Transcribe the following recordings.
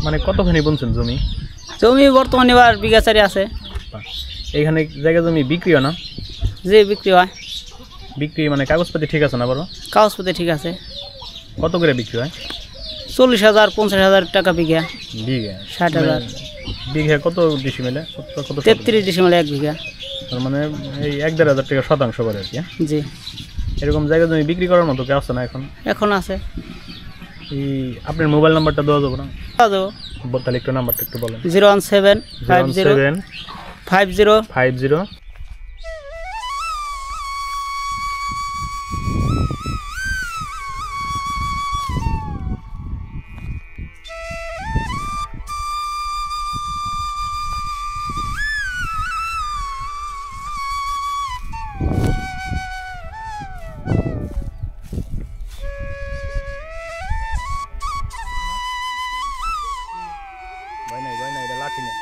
মানে কতখানি বুনছেন জমি? জমি বর্তমানে এবার বিঘা 4 আছে। এইখানে জায়গা জমি বিক্রি হয় না? জি বিক্রি হয়। বিক্রি মানে কাগজপাতি ঠিক আছে না? বড় কাগজপাতি ঠিক আছে। কত করে বিক্রি হয়? 40,000 50,000 টাকা বিঘা। বিঘা 60,000। বিঘা কত ডিসিমেলে? কত? 33 ডিসিমেলে 1 বিঘা। তার মানে এই 1-1.5 টাকা শতাংশ করে আর কি। জি। এরকম জায়গা জমি বিক্রি করার মতো কি আছে না এখন? এখন আছে। এই আপনার মোবাইল নাম্বারটা দেওয়া যাবে না? দেবো। তাহলে একটু নাম্বারটা একটু বলেন। 01750 ভাই নাই এটা লাঠি না।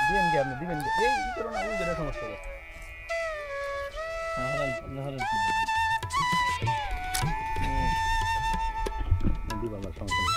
দিবেন কি আপনি? দিবেন কি? এই করো না, ওই যেটা সমস্যা হবে। দিবা আমার সমস্যা নেই।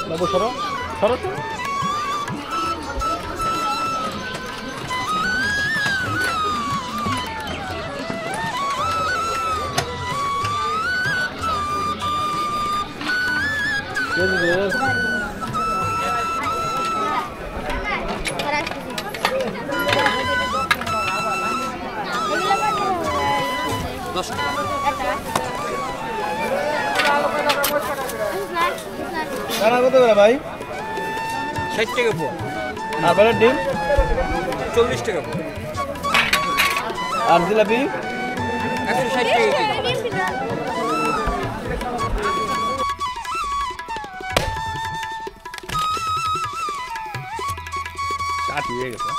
বাবু সরো সরো তো। দানা কত করে ভাই? 60 টাকা পোয়া। আর বেলার ডিম 40 টাকা পোয়া। আর জিলাপি 160 টাকা কেজি। চাটি হয়ে গেছে।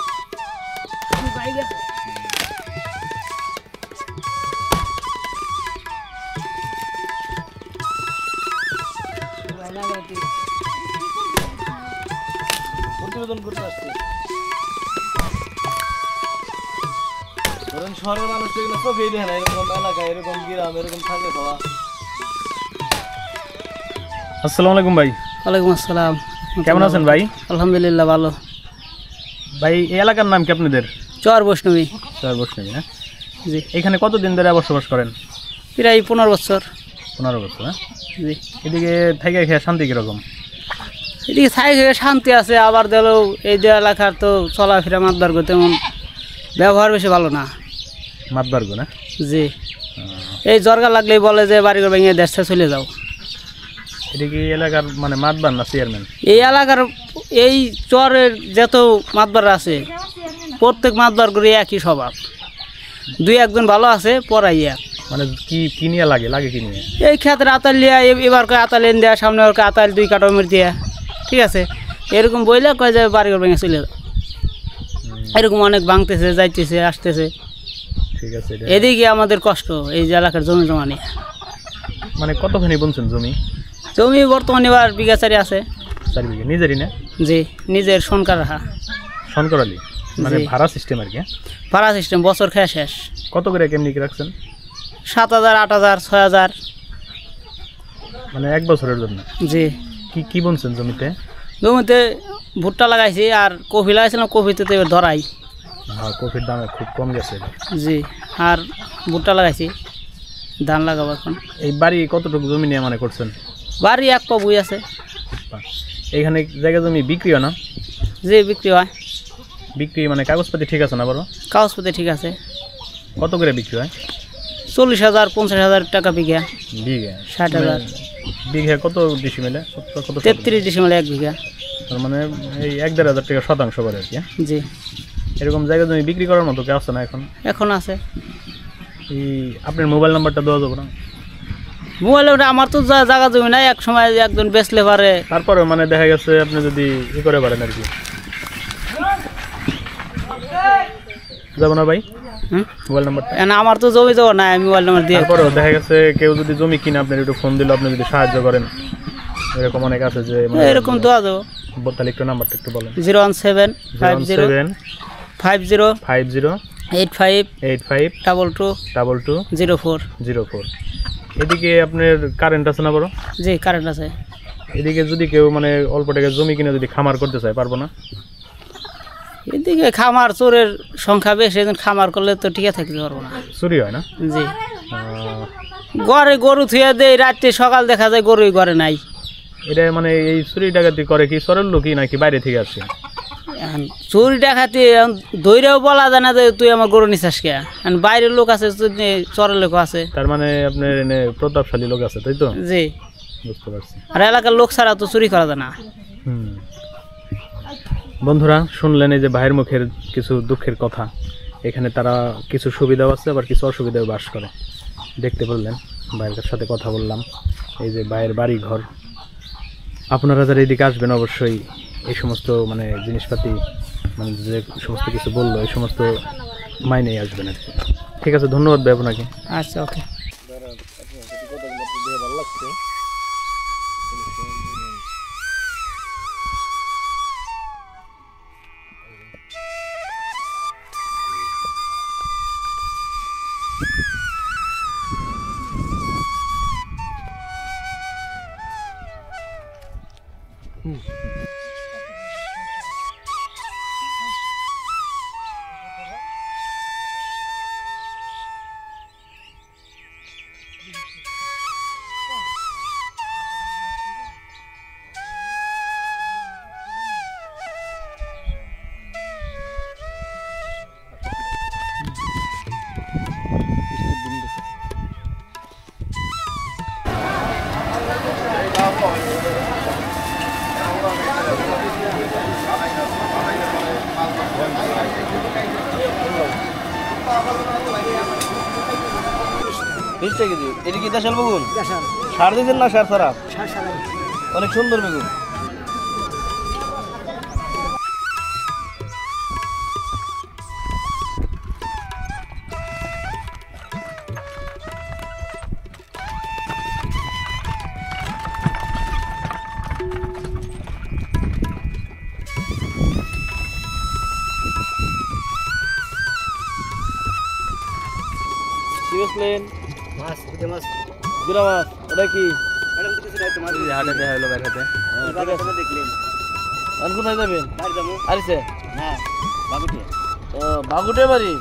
প্রতিবেদন করতে আসছে। ধরেন শহরের মানুষ এগুলো চোখেই দেখে না, এরকম এলাকায় এরকম গ্রাম এরকম থাকে বাবা। আসসালামু আলাইকুম ভাই। ওয়ালাইকুম আসসালাম। কেমন আছেন ভাই? আলহামদুলিল্লাহ ভালো। ভাই এই এলাকার নাম কি আপনাদের? চর বৈষ্ণবী। চর বৈষ্ণবী, হ্যাঁ। জি। এখানে কতদিন ধরে বসবাস করেন? প্রায় 15 বছর। 15 বছর, হ্যাঁ। জি। এদিকে থেকে খেয়ে শান্তি কীরকম? এদিকে ছাই খেয়ে শান্তি আছে, আবার দিলেও এই যে এলাকার তো চলাফেরা মাতবার্গ তেমন ব্যবহার বেশি ভালো না। মাতবার্গ না? জি। এই জরগা লাগলেই বলে যে বাড়িঘর ভেঙে দেশে চলে যাও। এদিকে এলাকার মানে মাতবার না চেয়ারম্যান? এই এলাকার এই চরের যত মাতবার আছে প্রত্যেক মাতবার করে একই স্বভাব। 2-1 জন ভালো আছে, পড়াই এক। মানে কি নিয়ে লাগে কি নিয়ে? এই ক্ষেত্রে আতাল লিয়া, এবার কয় আতাল এনে দেওয়া, সামনে ওর আতাল 2 কাটা মেরে দেওয়া, ঠিক আছে। এরকম বইলে কয় যে বাড়িঘর ভেঙে চলে যাও। এরকম অনেক ভাঙতেছে, যাইতেছে, আসতেছে। ঠিক আছে। এদিকে আমাদের কষ্ট এই যে এলাকার জমি জমা নিয়ে। মানে কতখানি বুনছেন জমি? জমি বর্তমানে এবার বিঘা 4 আছে। 4 বিঘা নিজেরই না? জি, নিজের সনকার রাখা। সনকরালি মানে ভাড়া সিস্টেম আর কি? ভাড়া সিস্টেম, বছর খেয়ে শেষ। কত করে কেমনি কি রাখছেন? 7,000 8,000 6,000। মানে 1 বছরের জন্য? জি। কি বুনছেন জমিতে? জমিতে ভুট্টা লাগাইছি আর কফি লাগাইছিলাম, কফিতে তো এবার ধরাই। হ্যাঁ, কফির দাম খুব কম গেছে। জি। আর ভুট্টা লাগাইছি, ধান লাগাবো এখন। এই বাড়ি কতটুকু জমি নিয়ে মানে করছেন? বাড়ি 1 পা বই আছে। এইখানে জায়গা জমি বিক্রি হয় না? যে বিক্রি হয়। বিক্রি মানে কাগজপাতি ঠিক আছে না বড়? কাগজপত্র ঠিক আছে। কত করে বিক্রি হয়? 40,000 50,000 টাকা বিঘা। বিঘা 60,000। বিঘা কত ডিসিমেলে? কত? 33 ডিসিমেল 1 বিঘা। তার মানে এই 1-1.5 টাকা শতাংশ করে আর কি। জি। এরকম জায়গা জমি বিক্রি করার মতো কি আছে না এখন? এখন আছে। এই আপনার মোবাইল নাম্বারটা দেওয়া যাবে না? মোবাইলে আমার তো জায়গা জমি নাই, এক সময় একজন বেচলে পারে। তারপরে মানে দেখা গেছে আপনি যদি ই করে পারেন আর কি। যাবো না ভাই মোবাইল নাম্বারটা? আমার তো জমি যাবো না, আমি মোবাইল নাম্বার দিয়ে। তারপরেও দেখা গেছে কেউ যদি জমি কিনে আপনার একটু ফোন দিল, আপনি যদি সাহায্য করেন, এরকম অনেক আছে যে এরকম দেওয়া যাবো। তাহলে একটু নাম্বারটা একটু বলেন। 017 50 85 22 04। এদিকে আপনার কারেন্ট আছে না বড়? জি কারেন্ট আছে। এদিকে যদি কেউ মানে অল্প টাকা জমি কিনে যদি খামার করতে চায় পারবো না? এদিকে খামার চোরের সংখ্যা বেশি, খামার করলে তো ঠিক থাকতে পারবো না। চুরি হয় না? জি। ঘরে গরু থুয়ে দেয়, রাত্রে সকাল দেখা যায় গরুই ঘরে নাই। এটা মানে এই চুরি ডাকাতি করে কি চরের লোকই নাকি বাইরে থেকে আসে? চুরি ডাকাতি দৈরেও বলা যায় না যে তুই আমার গরু নিচ্ছিস কে, বাইরের লোক আছে, চরের লোক আছে। তার মানে আপনার এনে প্রতাপশালী লোক আছে, তাই তো? জি বুঝতে পারছি। আর এলাকার লোক ছাড়া তো চুরি করা যায় না। বন্ধুরা শুনলেন এই যে ভাইয়ের মুখের কিছু দুঃখের কথা। এখানে তারা কিছু সুবিধাও আছে, আবার কিছু অসুবিধাও বাস করে। দেখতে বললেন, ভাইয়ের সাথে কথা বললাম। এই যে ভাইয়ের বাড়ি ঘর, আপনারা যারা এদিকে আসবেন অবশ্যই এই সমস্ত মানে জিনিসপাতি মানে যে সমস্ত কিছু বললো এই সমস্ত মাইনেই আসবেন আর কি। ঠিক আছে, ধন্যবাদ ভাই আপনাকে। আচ্ছা ওকে। এটা কি দেশাল বেগুন? সার দিয়েছেন না সার ছাড়া? অনেক সুন্দর বেগুন। কি বেচলেন? মাছ, গুড়া মাছ। ওটা কি? হাটে দেখা হলো দেখাতে। কোথায় যাবেন? আরিসে? বাগুটে বাড়ি।